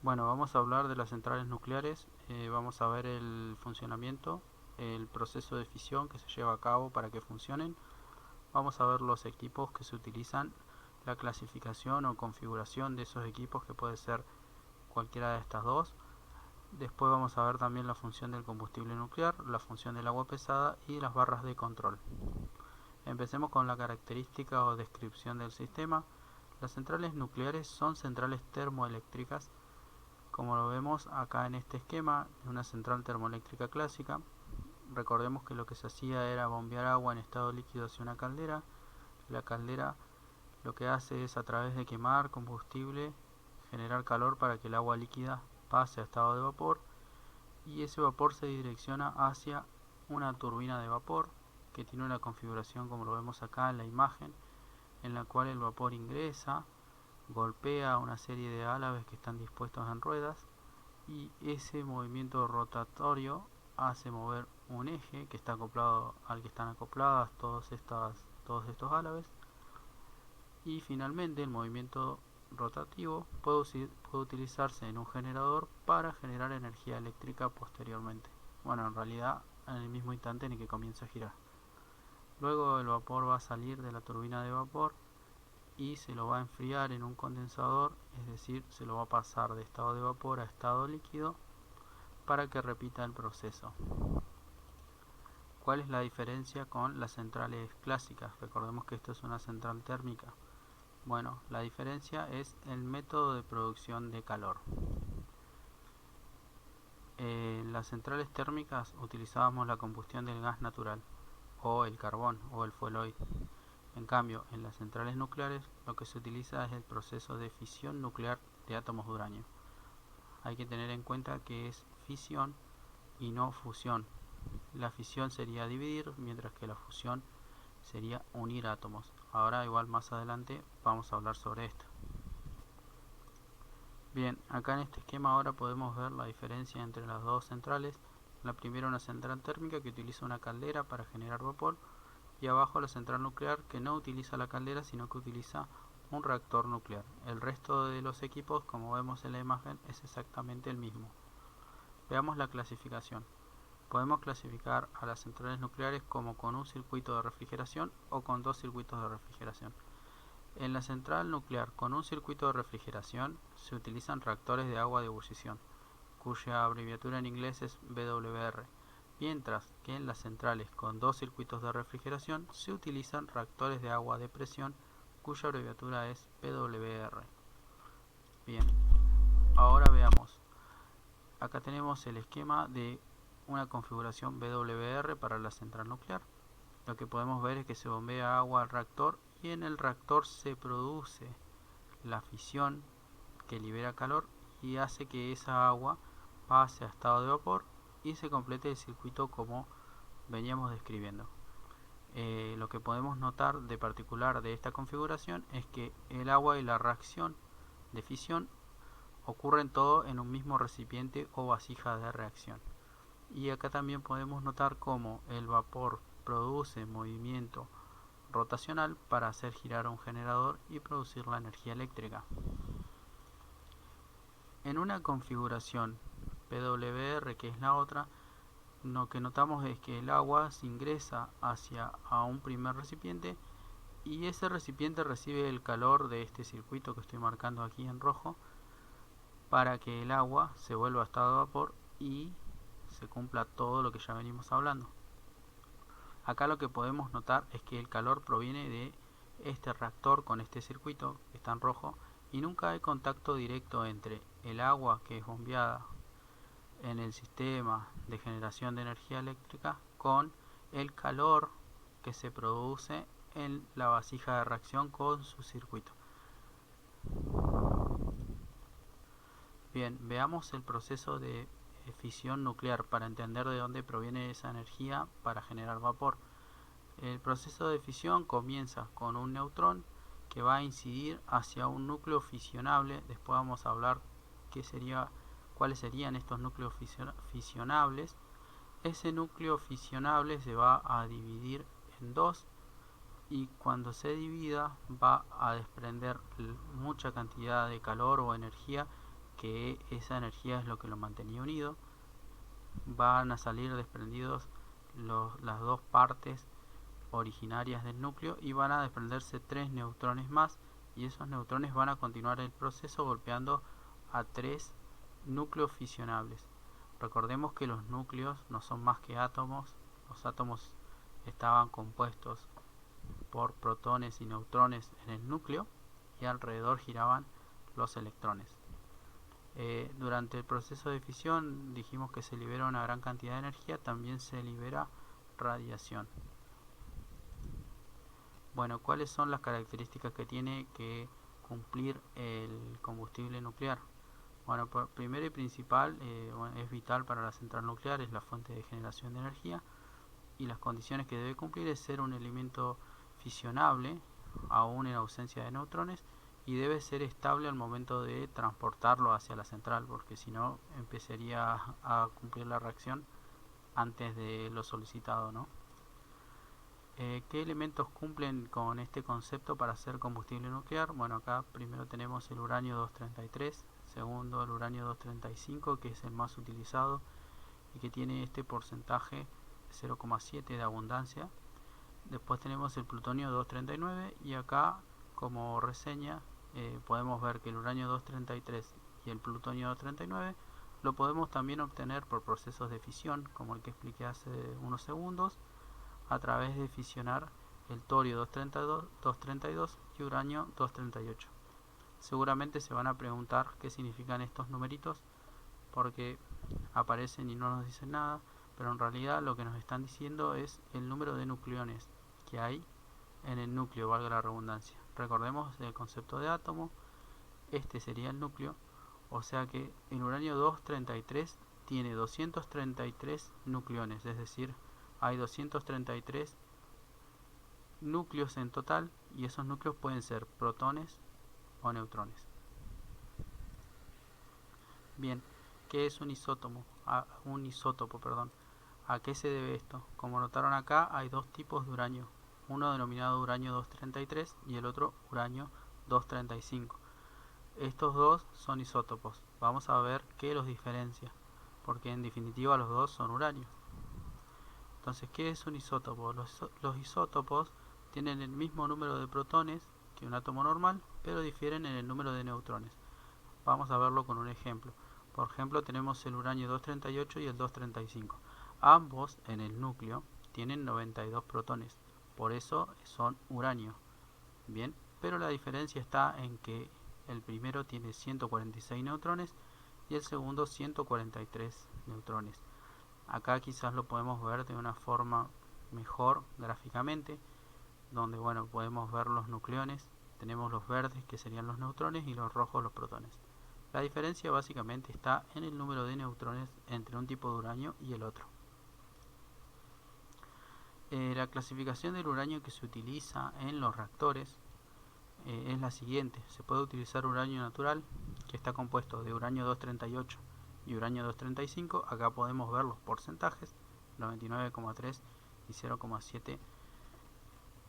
Bueno, vamos a hablar de las centrales nucleares, vamos a ver el funcionamiento, el proceso de fisión que se lleva a cabo para que funcionen, vamos a ver los equipos que se utilizan, la clasificación o configuración de esos equipos que puede ser cualquiera de estas dos. Después vamos a ver también la función del combustible nuclear, la función del agua pesada y las barras de control. Empecemos con la característica o descripción del sistema. Las centrales nucleares son centrales termoeléctricas, como lo vemos acá en este esquema de una central termoeléctrica clásica. Recordemos que lo que se hacía era bombear agua en estado líquido hacia una caldera. La caldera lo que hace es, a través de quemar combustible, generar calor para que el agua líquida pase a estado de vapor, y ese vapor se direcciona hacia una turbina de vapor que tiene una configuración como lo vemos acá en la imagen, en la cual el vapor ingresa, golpea una serie de álabes que están dispuestos en ruedas, y ese movimiento rotatorio hace mover un eje que está acoplado al que están acopladas todos estos álabes, y finalmente el movimiento rotativo puede utilizarse en un generador para generar energía eléctrica posteriormente. Bueno, en realidad en el mismo instante en el que comienza a girar. Luego el vapor va a salir de la turbina de vapor y se lo va a enfriar en un condensador, es decir, se lo va a pasar de estado de vapor a estado líquido para que repita el proceso. ¿Cuál es la diferencia con las centrales clásicas? Recordemos que esto es una central térmica. Bueno, la diferencia es el método de producción de calor. En las centrales térmicas utilizábamos la combustión del gas natural, o el carbón, o el fueloil. En cambio, en las centrales nucleares lo que se utiliza es el proceso de fisión nuclear de átomos de uranio. Hay que tener en cuenta que es fisión y no fusión. La fisión sería dividir, mientras que la fusión sería unir átomos. Ahora, igual más adelante, vamos a hablar sobre esto. Bien, acá en este esquema ahora podemos ver la diferencia entre las dos centrales. La primera, una central térmica que utiliza una caldera para generar vapor, y abajo la central nuclear que no utiliza la caldera sino que utiliza un reactor nuclear. El resto de los equipos, como vemos en la imagen, es exactamente el mismo. Veamos la clasificación. Podemos clasificar a las centrales nucleares como con un circuito de refrigeración o con dos circuitos de refrigeración. En la central nuclear con un circuito de refrigeración se utilizan reactores de agua de ebullición, cuya abreviatura en inglés es BWR, mientras que en las centrales con dos circuitos de refrigeración se utilizan reactores de agua de presión, cuya abreviatura es PWR. Bien, ahora veamos. Acá tenemos el esquema de una configuración BWR para la central nuclear. Lo que podemos ver es que se bombea agua al reactor y en el reactor se produce la fisión que libera calor y hace que esa agua pase a estado de vapor y se complete el circuito como veníamos describiendo. Lo que podemos notar de particular de esta configuración es que el agua y la reacción de fisión ocurren todo en un mismo recipiente o vasija de reacción. Y acá también podemos notar cómo el vapor produce movimiento rotacional para hacer girar un generador y producir la energía eléctrica. En una configuración PWR, que es la otra, lo que notamos es que el agua se ingresa hacia un primer recipiente y ese recipiente recibe el calor de este circuito que estoy marcando aquí en rojo para que el agua se vuelva a estado de vapor y se cumpla todo lo que ya venimos hablando. Acá lo que podemos notar es que el calor proviene de este reactor con este circuito que está en rojo y nunca hay contacto directo entre el agua que es bombeada en el sistema de generación de energía eléctrica con el calor que se produce en la vasija de reacción con su circuito. Bien, veamos el proceso de fisión nuclear para entender de dónde proviene esa energía para generar vapor. El proceso de fisión comienza con un neutrón que va a incidir hacia un núcleo fisionable. Después vamos a hablar cuáles serían estos núcleos fisionables. Ese núcleo fisionable se va a dividir en dos y cuando se divida va a desprender mucha cantidad de calor o energía que esa energía es lo que lo mantenía unido, van a salir desprendidos las dos partes originarias del núcleo y van a desprenderse 3 neutrones más, y esos neutrones van a continuar el proceso golpeando a 3 núcleos fisionables. Recordemos que los núcleos no son más que átomos. Los átomos estaban compuestos por protones y neutrones en el núcleo y alrededor giraban los electrones. Durante el proceso de fisión dijimos que se libera una gran cantidad de energía, también se libera radiación. Bueno, ¿cuáles son las características que tiene que cumplir el combustible nuclear? Bueno, primero y principal, es vital para la central nuclear, es la fuente de generación de energía, y las condiciones que debe cumplir es ser un elemento fisionable, aún en ausencia de neutrones, y debe ser estable al momento de transportarlo hacia la central, porque si no empezaría a cumplir la reacción antes de lo solicitado, ¿no? ¿Qué elementos cumplen con este concepto para hacer combustible nuclear? Bueno, acá primero tenemos el uranio 233, segundo el uranio 235, que es el más utilizado y que tiene este porcentaje 0,7 de abundancia. Después tenemos el plutonio 239 y acá, como reseña, podemos ver que el uranio 233 y el plutonio 239 lo podemos también obtener por procesos de fisión, como el que expliqué hace unos segundos, a través de fisionar el torio 232 y uranio 238. Seguramente se van a preguntar qué significan estos numeritos, porque aparecen y no nos dicen nada, pero en realidad lo que nos están diciendo es el número de nucleones que hay en el núcleo, valga la redundancia. Recordemos el concepto de átomo, este sería el núcleo, o sea que el uranio 233 tiene 233 nucleones, es decir, hay 233 núcleos en total, y esos núcleos pueden ser protones o neutrones. Bien, ¿qué es un isótopo? ¿A qué se debe esto? Como notaron acá, hay dos tipos de uranio, uno denominado uranio 233 y el otro uranio 235. Estos dos son isótopos. Vamos a ver qué los diferencia, porque en definitiva los dos son uranio. Entonces, ¿qué es un isótopo? Los isótopos tienen el mismo número de protones que un átomo normal, pero difieren en el número de neutrones. Vamos a verlo con un ejemplo. Por ejemplo, tenemos el uranio 238 y el 235. Ambos en el núcleo tienen 92 protones, por eso son uranio. Bien, pero la diferencia está en que el primero tiene 146 neutrones y el segundo 143 neutrones. Acá quizás lo podemos ver de una forma mejor gráficamente, donde bueno, podemos ver los nucleones. Tenemos los verdes, que serían los neutrones, y los rojos, los protones. La diferencia básicamente está en el número de neutrones entre un tipo de uranio y el otro. La clasificación del uranio que se utiliza en los reactores es la siguiente. Se puede utilizar uranio natural, que está compuesto de uranio 238 y uranio 235. Acá podemos ver los porcentajes, 99,3 y 0,7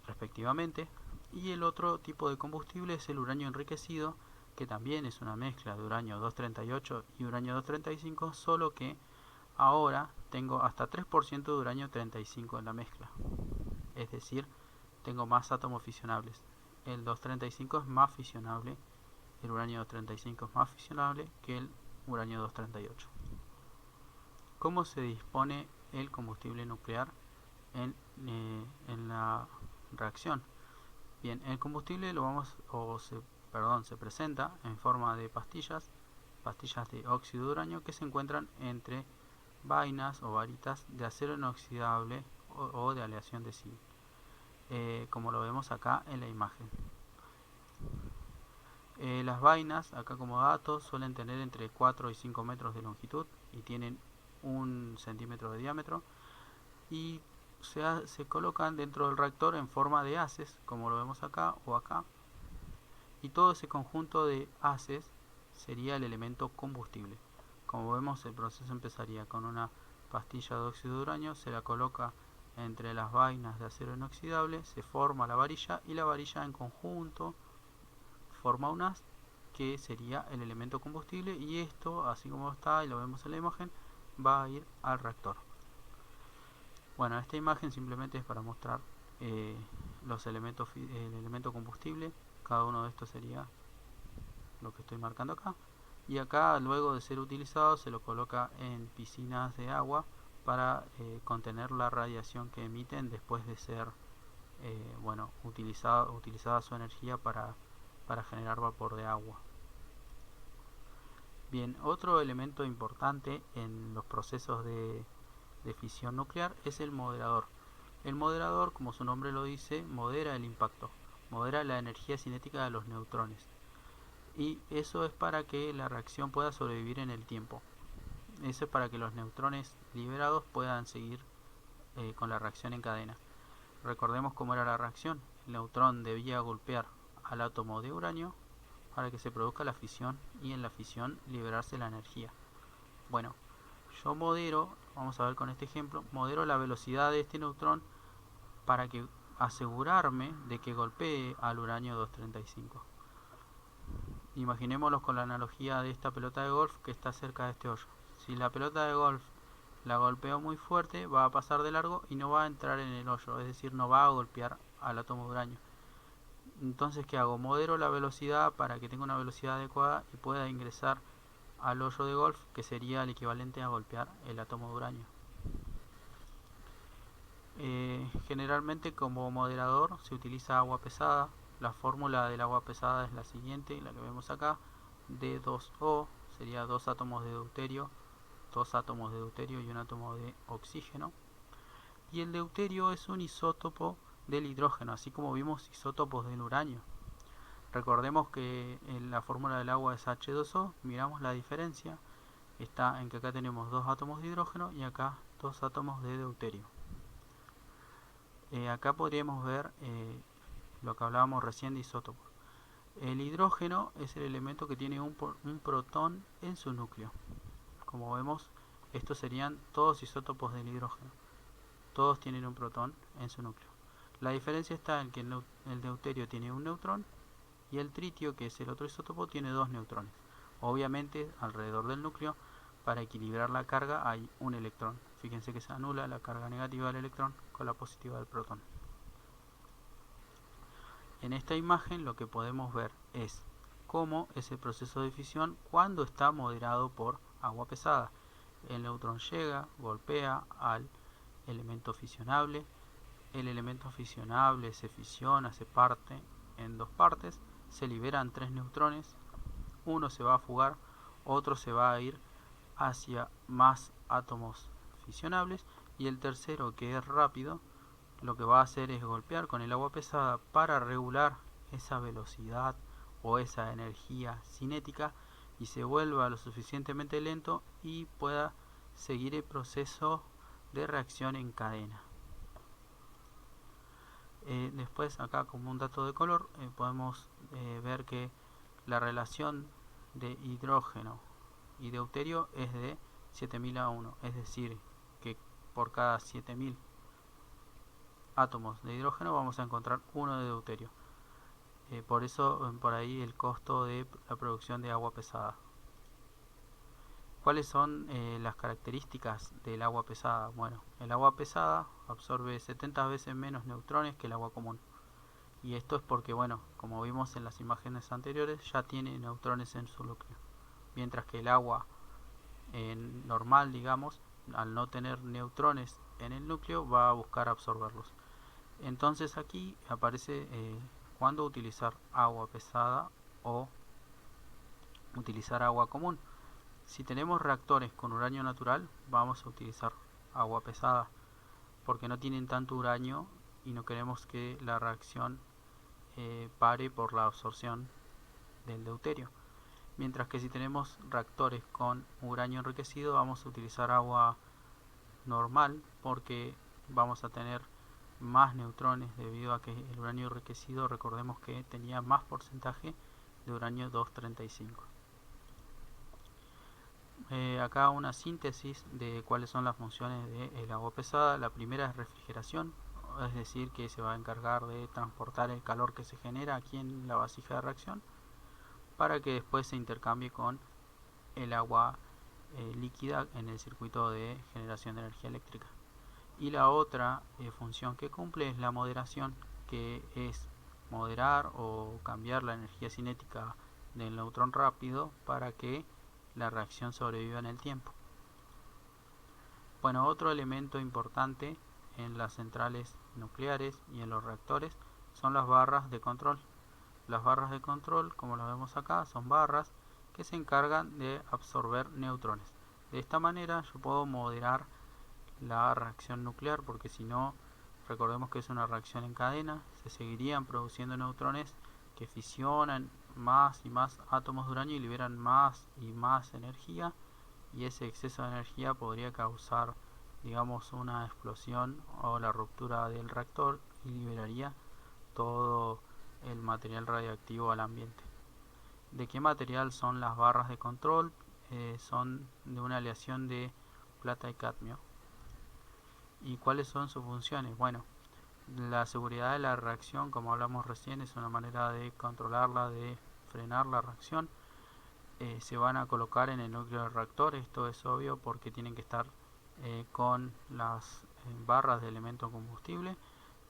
respectivamente. Y el otro tipo de combustible es el uranio enriquecido, que también es una mezcla de uranio 238 y uranio 235, solo que ahora tengo hasta 3% de uranio 35 en la mezcla. Es decir, tengo más átomos fisionables. El 235 es más fisionable, el uranio 235 es más fisionable que el uranio 238. ¿Cómo se dispone el combustible nuclear en la reacción? Bien, el combustible se presenta en forma de pastillas de óxido de uranio, que se encuentran entre vainas o varitas de acero inoxidable o de aleación de zinc, como lo vemos acá en la imagen. Las vainas, acá como datos, suelen tener entre 4 y 5 metros de longitud y tienen 1 centímetro de diámetro, y se colocan dentro del reactor en forma de haces, como lo vemos acá o acá, y todo ese conjunto de haces sería el elemento combustible. Como vemos, el proceso empezaría con una pastilla de óxido de uranio, se la coloca entre las vainas de acero inoxidable, se forma la varilla y la varilla en conjunto forma un haz, que sería el elemento combustible, y esto, así como está y lo vemos en la imagen, va a ir al reactor. Bueno, esta imagen simplemente es para mostrar los elementos, el elemento combustible. Cada uno de estos sería lo que estoy marcando acá, y acá, luego de ser utilizado, se lo coloca en piscinas de agua para contener la radiación que emiten después de ser utilizada su energía para generar vapor de agua. Bien, otro elemento importante en los procesos de fisión nuclear es el moderador. El moderador, como su nombre lo dice, modera el impacto, modera la energía cinética de los neutrones, y eso es para que la reacción pueda sobrevivir en el tiempo. Eso es para que los neutrones liberados puedan seguir con la reacción en cadena. Recordemos cómo era la reacción. El neutrón debía golpear al átomo de uranio para que se produzca la fisión, y en la fisión liberarse la energía. Bueno, yo modero, vamos a ver con este ejemplo, modero la velocidad de este neutrón para que asegurarme de que golpee al uranio 235. Imaginémoslo con la analogía de esta pelota de golf que está cerca de este hoyo. Si la pelota de golf la golpeo muy fuerte, va a pasar de largo y no va a entrar en el hoyo, es decir, no va a golpear al átomo de uranio. Entonces, ¿qué hago? Modero la velocidad para que tenga una velocidad adecuada y pueda ingresar al hoyo de golf, que sería el equivalente a golpear el átomo de uranio. Generalmente, como moderador se utiliza agua pesada. La fórmula del agua pesada es la siguiente, la que vemos acá: D2O sería 2 átomos de deuterio, 2 átomos de deuterio y un átomo de oxígeno. Y el deuterio es un isótopo del hidrógeno, así como vimos isótopos del uranio. Recordemos que en la fórmula del agua es H2O. Miramos la diferencia, está en que acá tenemos 2 átomos de hidrógeno y acá 2 átomos de deuterio. Acá podríamos ver lo que hablábamos recién de isótopos. El hidrógeno es el elemento que tiene un protón en su núcleo. Como vemos, estos serían todos isótopos del hidrógeno. Todos tienen un protón en su núcleo. La diferencia está en que el deuterio tiene un neutrón y el tritio, que es el otro isótopo, tiene 2 neutrones. Obviamente, alrededor del núcleo, para equilibrar la carga, hay un electrón. Fíjense que se anula la carga negativa del electrón con la positiva del protón. En esta imagen lo que podemos ver es cómo es el proceso de fisión cuando está moderado por agua pesada. El neutrón llega, golpea al elemento fisionable. El elemento fisionable se fisiona, se parte en 2 partes. Se liberan 3 neutrones. Uno se va a fugar, otro se va a ir hacia más átomos fisionables, y el tercero, que es rápido, lo que va a hacer es golpear con el agua pesada para regular esa velocidad o esa energía cinética, y se vuelva lo suficientemente lento y pueda seguir el proceso de reacción en cadena. Después, acá como un dato de color, podemos ver que la relación de hidrógeno y deuterio es de 7000 a 1, es decir, que por cada 7000 átomos de hidrógeno vamos a encontrar uno de deuterio. Por eso, por ahí el costo de la producción de agua pesada. ¿Cuáles son las características del agua pesada? Bueno, el agua pesada absorbe 70 veces menos neutrones que el agua común. Y esto es porque, bueno, como vimos en las imágenes anteriores, ya tiene neutrones en su núcleo. Mientras que el agua normal, digamos, al no tener neutrones en el núcleo, va a buscar absorberlos. Entonces aquí aparece cuándo utilizar agua pesada o utilizar agua común. Si tenemos reactores con uranio natural, vamos a utilizar agua pesada, porque no tienen tanto uranio y no queremos que la reacción pare por la absorción del deuterio. Mientras que si tenemos reactores con uranio enriquecido, vamos a utilizar agua normal, porque vamos a tener más neutrones debido a que el uranio enriquecido, recordemos que tenía más porcentaje de uranio 235. Acá una síntesis de cuáles son las funciones del agua pesada. La primera es refrigeración, es decir, que se va a encargar de transportar el calor que se genera aquí en la vasija de reacción. para que después se intercambie con el agua líquida en el circuito de generación de energía eléctrica. Y la otra función que cumple es la moderación, que es moderar o cambiar la energía cinética del neutrón rápido para que la reacción sobreviva en el tiempo. Bueno, otro elemento importante en las centrales nucleares y en los reactores son las barras de control. Las barras de control, como las vemos acá, son barras que se encargan de absorber neutrones. De esta manera yo puedo moderar la reacción nuclear, porque si no, recordemos que es una reacción en cadena, se seguirían produciendo neutrones que fisionan más y más átomos de uranio y liberan más y más energía, y ese exceso de energía podría causar, digamos, una explosión o la ruptura del reactor y liberaría todo el material radioactivo al ambiente. ¿De qué material son las barras de control? Son de una aleación de plata y cadmio. ¿Y cuáles son sus funciones? Bueno, la seguridad de la reacción, como hablamos recién, es una manera de controlarla, de frenar la reacción. Se van a colocar en el núcleo del reactor, esto es obvio porque tienen que estar con las barras de elemento combustible,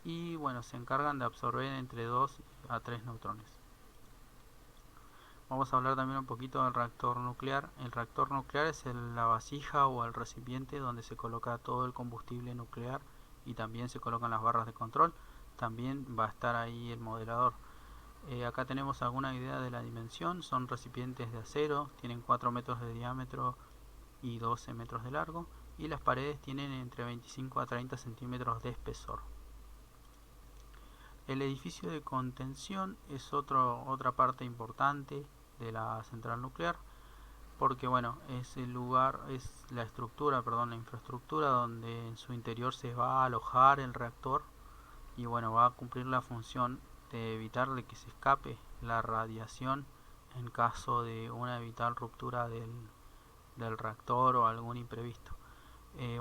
y bueno, se encargan de absorber entre 2 a 3 neutrones. Vamos a hablar también un poquito del reactor nuclear. El reactor nuclear es la vasija o el recipiente donde se coloca todo el combustible nuclear y también se colocan las barras de control. También va a estar ahí el moderador. Acá tenemos alguna idea de la dimensión. Son recipientes de acero, tienen 4 metros de diámetro y 12 metros de largo, y las paredes tienen entre 25 a 30 centímetros de espesor. El edificio de contención es otra parte importante de la central nuclear, porque bueno, es el lugar, es la estructura, perdón, la infraestructura donde en su interior se va a alojar el reactor, y bueno, va a cumplir la función de evitar de que se escape la radiación en caso de una evitar ruptura del reactor o algún imprevisto.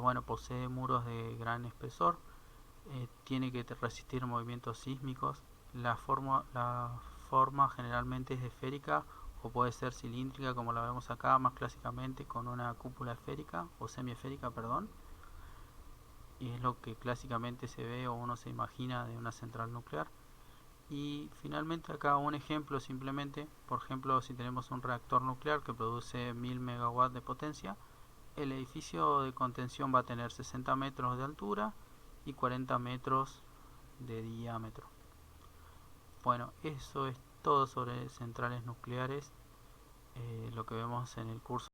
Bueno, posee muros de gran espesor, tiene que resistir movimientos sísmicos. La forma generalmente es esférica o puede ser cilíndrica, como la vemos acá, más clásicamente con una cúpula esférica o semiesférica, perdón. Y es lo que clásicamente se ve o uno se imagina de una central nuclear. Y finalmente acá un ejemplo simplemente, por ejemplo, si tenemos un reactor nuclear que produce 1000 megawatts de potencia, el edificio de contención va a tener 60 metros de altura y 40 metros de diámetro. Bueno, eso es todo sobre centrales nucleares, lo que vemos en el curso.